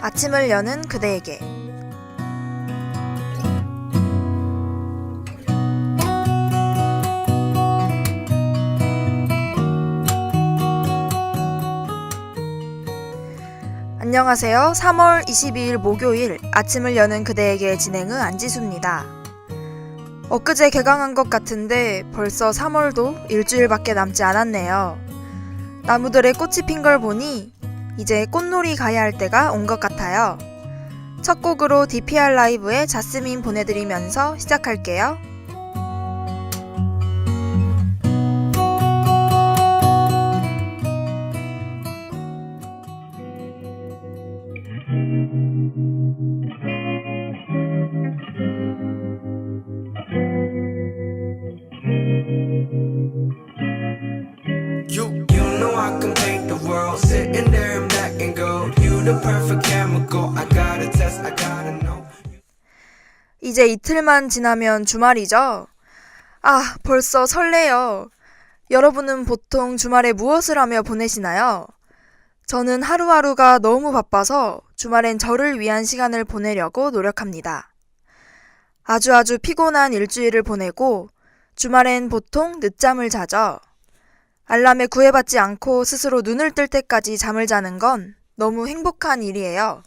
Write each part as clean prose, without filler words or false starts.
아침을 여는 그대에게. 안녕하세요. 3월 22일 목요일 아침을 여는 그대에게 진행의 안지수입니다. 엊그제 개강한 것 같은데 벌써 3월도 일주일밖에 남지 않았네요. 나무들의 꽃이 핀 걸 보니 이제 꽃놀이 가야 할 때가 온 것 같아요. 첫 곡으로 DPR 라이브의 자스민 보내드리면서 시작할게요. 이제 이틀만 지나면 주말이죠? 아, 벌써 설레요. 여러분은 보통 주말에 무엇을 하며 보내시나요? 저는 하루하루가 너무 바빠서 주말엔 저를 위한 시간을 보내려고 노력합니다. 아주 피곤한 일주일을 보내고 주말엔 보통 늦잠을 자죠. 알람에 구애받지 않고 스스로 눈을 뜰 때까지 잠을 자는 건 너무 행복한 일이에요.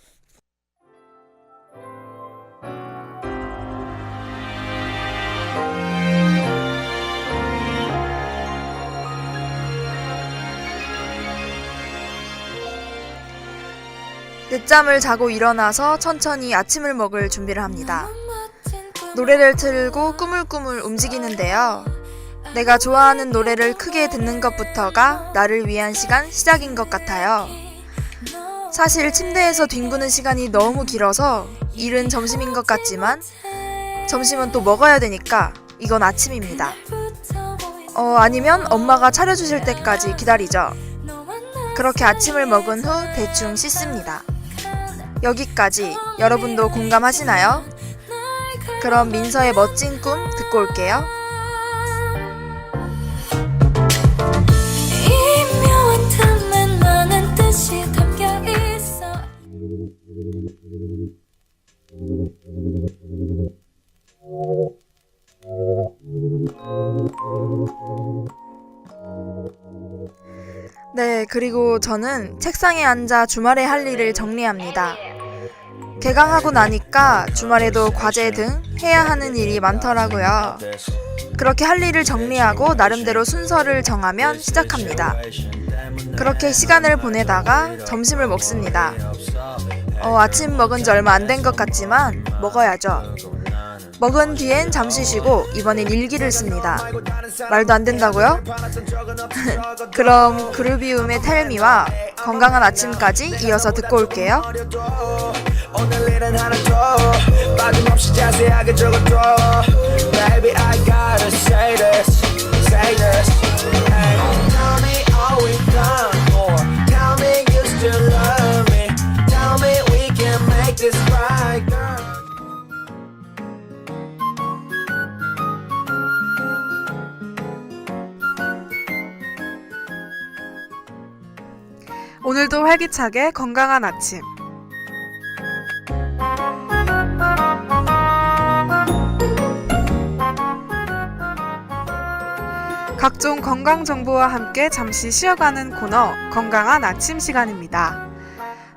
늦잠을 자고 일어나서 천천히 아침을 먹을 준비를 합니다. 노래를 틀고 꾸물꾸물 움직이는데요. 내가 좋아하는 노래를 크게 듣는 것부터가 나를 위한 시간 시작인 것 같아요. 사실 침대에서 뒹구는 시간이 너무 길어서 이른 점심인 것 같지만 점심은 또 먹어야 되니까 이건 아침입니다. 아니면 엄마가 차려주실 때까지 기다리죠. 그렇게 아침을 먹은 후 대충 씻습니다. 여기까지 여러분도 공감하시나요? 그럼 민서의 멋진 꿈 듣고 올게요. 네, 그리고 저는 책상에 앉아 주말에 할 일을 정리합니다. 개강하고 나니까 주말에도 과제 등 해야 하는 일이 많더라고요. 그렇게 할 일을 정리하고 나름대로 순서를 정하면 시작합니다. 그렇게 시간을 보내다가 점심을 먹습니다. 아침 먹은 지 얼마 안 된 것 같지만 먹어야죠. 먹은 뒤엔 잠시 쉬고 이번엔 일기를 씁니다. 말도 안 된다고요? 그럼 그루비움의 텔미와 건강한 아침까지 이어서 듣고 올게요. 오늘 일은 하나 더 빠짐없이 자세하게 적어둬 Baby I gotta say this Say this hey. Tell me are we done or Tell me you still love me Tell me we can make this right girl 오늘도 활기차게 건강한 아침 각종 건강 정보와 함께 잠시 쉬어가는 코너 건강한 아침 시간입니다.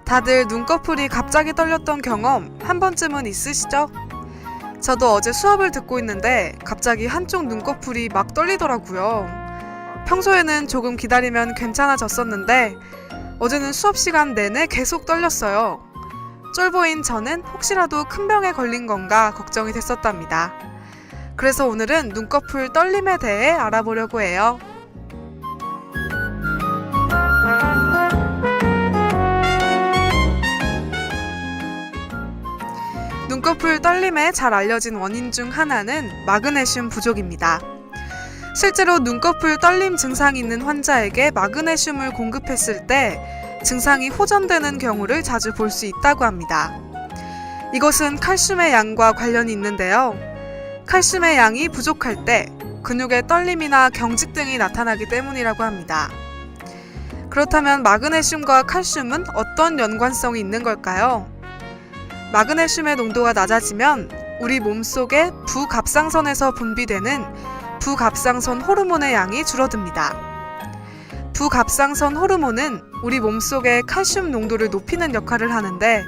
다들 눈꺼풀이 갑자기 떨렸던 경험 한 번쯤은 있으시죠? 저도 어제 수업을 듣고 있는데 갑자기 한쪽 눈꺼풀이 막 떨리더라고요. 평소에는 조금 기다리면 괜찮아졌었는데 어제는 수업 시간 내내 계속 떨렸어요. 쫄보인 저는 혹시라도 큰 병에 걸린 건가 걱정이 됐었답니다. 그래서 오늘은 눈꺼풀 떨림에 대해 알아보려고 해요. 눈꺼풀 떨림의 잘 알려진 원인 중 하나는 마그네슘 부족입니다. 실제로 눈꺼풀 떨림 증상이 있는 환자에게 마그네슘을 공급했을 때 증상이 호전되는 경우를 자주 볼 수 있다고 합니다. 이것은 칼슘의 양과 관련이 있는데요. 칼슘의 양이 부족할 때 근육의 떨림이나 경직 등이 나타나기 때문이라고 합니다. 그렇다면 마그네슘과 칼슘은 어떤 연관성이 있는 걸까요? 마그네슘의 농도가 낮아지면 우리 몸속의 부갑상선에서 분비되는 부갑상선 호르몬의 양이 줄어듭니다. 부갑상선 호르몬은 우리 몸속의 칼슘 농도를 높이는 역할을 하는데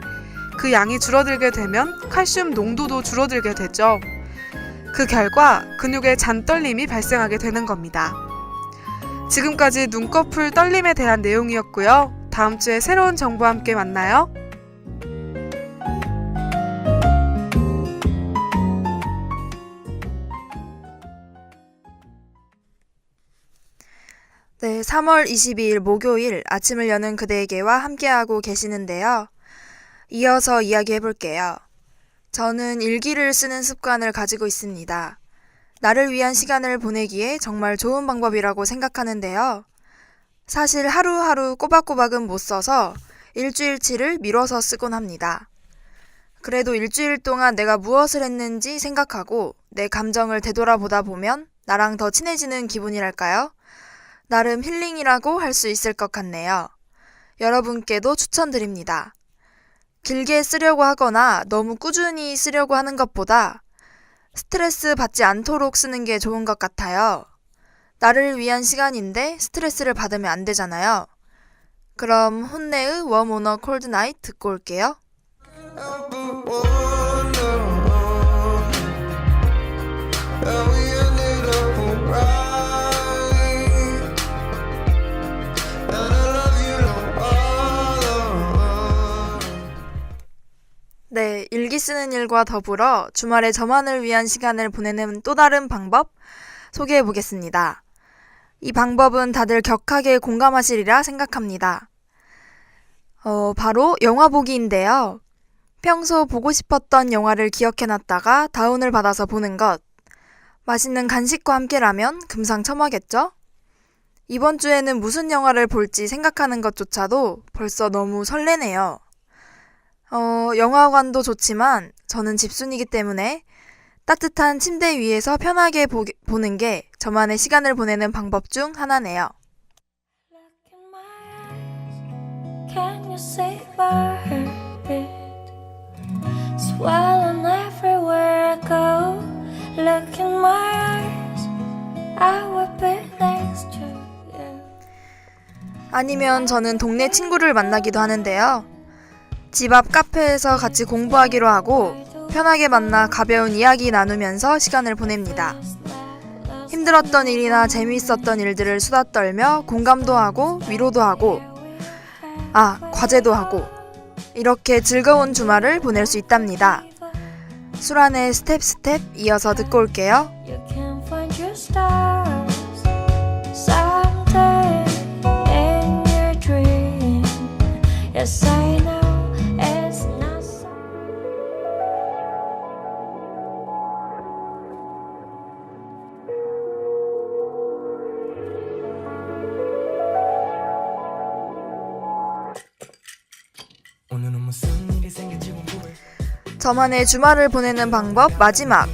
그 양이 줄어들게 되면 칼슘 농도도 줄어들게 되죠. 그 결과 근육의 잔떨림이 발생하게 되는 겁니다. 지금까지 눈꺼풀 떨림에 대한 내용이었고요. 다음 주에 새로운 정보와 함께 만나요. 네, 3월 22일 목요일 아침을 여는 그대에게와 함께하고 계시는데요. 이어서 이야기해볼게요. 저는 일기를 쓰는 습관을 가지고 있습니다. 나를 위한 시간을 보내기에 정말 좋은 방법이라고 생각하는데요. 사실 하루하루 꼬박꼬박은 못 써서 일주일치를 미뤄서 쓰곤 합니다. 그래도 일주일 동안 내가 무엇을 했는지 생각하고 내 감정을 되돌아보다 보면 나랑 더 친해지는 기분이랄까요? 나름 힐링이라고 할 수 있을 것 같네요. 여러분께도 추천드립니다. 길게 쓰려고 하거나 너무 꾸준히 쓰려고 하는 것보다 스트레스 받지 않도록 쓰는 게 좋은 것 같아요. 나를 위한 시간인데 스트레스를 받으면 안 되잖아요. 그럼 혼내의 Warm on a Cold Night 듣고 올게요. 네, 일기 쓰는 일과 더불어 주말에 저만을 위한 시간을 보내는 또 다른 방법 소개해 보겠습니다. 이 방법은 다들 격하게 공감하시리라 생각합니다. 바로 영화 보기인데요. 평소 보고 싶었던 영화를 기억해놨다가 다운을 받아서 보는 것. 맛있는 간식과 함께라면 금상첨화겠죠? 이번 주에는 무슨 영화를 볼지 생각하는 것조차도 벌써 너무 설레네요. 영화관도 좋지만 저는 집순이기 때문에 따뜻한 침대 위에서 편하게 보는 게 저만의 시간을 보내는 방법 중 하나네요. Can you save our heartbeat? Swelling everywhere I go. Look in my eyes. I will be next to you. 아니면 저는 동네 친구를 만나기도 하는데요. 집 앞 카페에서 같이 공부하기로 하고 편하게 만나 가벼운 이야기 나누면서 시간을 보냅니다. 힘들었던 일이나 재미있었던 일들을 수다 떨며 공감도 하고 위로도 하고 과제도 하고 이렇게 즐거운 주말을 보낼 수 있답니다. 수란의 스텝 스텝 이어서 듣고 올게요. 저만의 주말을 보내는 방법 마지막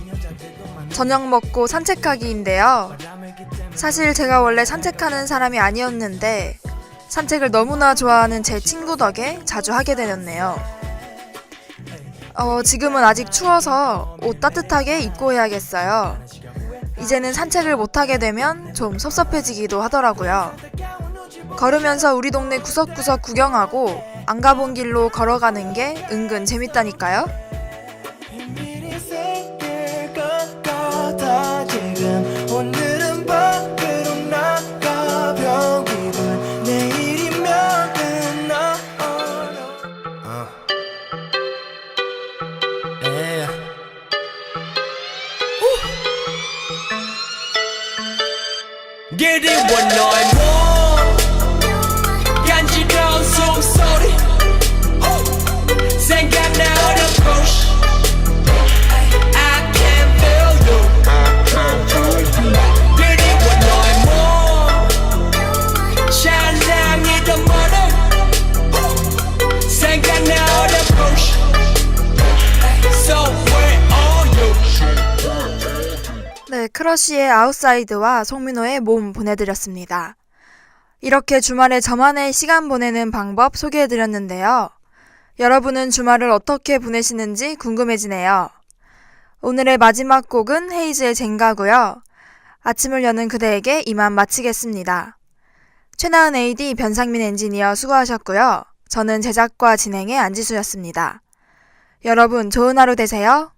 저녁 먹고 산책하기인데요. 사실 제가 원래 산책하는 사람이 아니었는데 산책을 너무나 좋아하는 제 친구 덕에 자주 하게 되었네요. 지금은 아직 추워서 옷 따뜻하게 입고 해야겠어요. 이제는 산책을 못하게 되면 좀 섭섭해지기도 하더라고요. 걸으면서 우리 동네 구석구석 구경하고 안 가본 길로 걸어가는 게 은근 재밌다니까요. Get it one night more 간지러운 숨소리 생각나 어렵고 I can feel you Get it one night more 찬양이 더 멀어 생각나 어렵고 So where are you 네, 크러쉬의 아웃사이드와 송민호의 몸 보내드렸습니다. 이렇게 주말에 저만의 시간 보내는 방법 소개해드렸는데요. 여러분은 주말을 어떻게 보내시는지 궁금해지네요. 오늘의 마지막 곡은 헤이즈의 젠가고요. 아침을 여는 그대에게 이만 마치겠습니다. 최나은 AD, 변상민 엔지니어 수고하셨고요. 저는 제작과 진행의 안지수였습니다. 여러분 좋은 하루 되세요.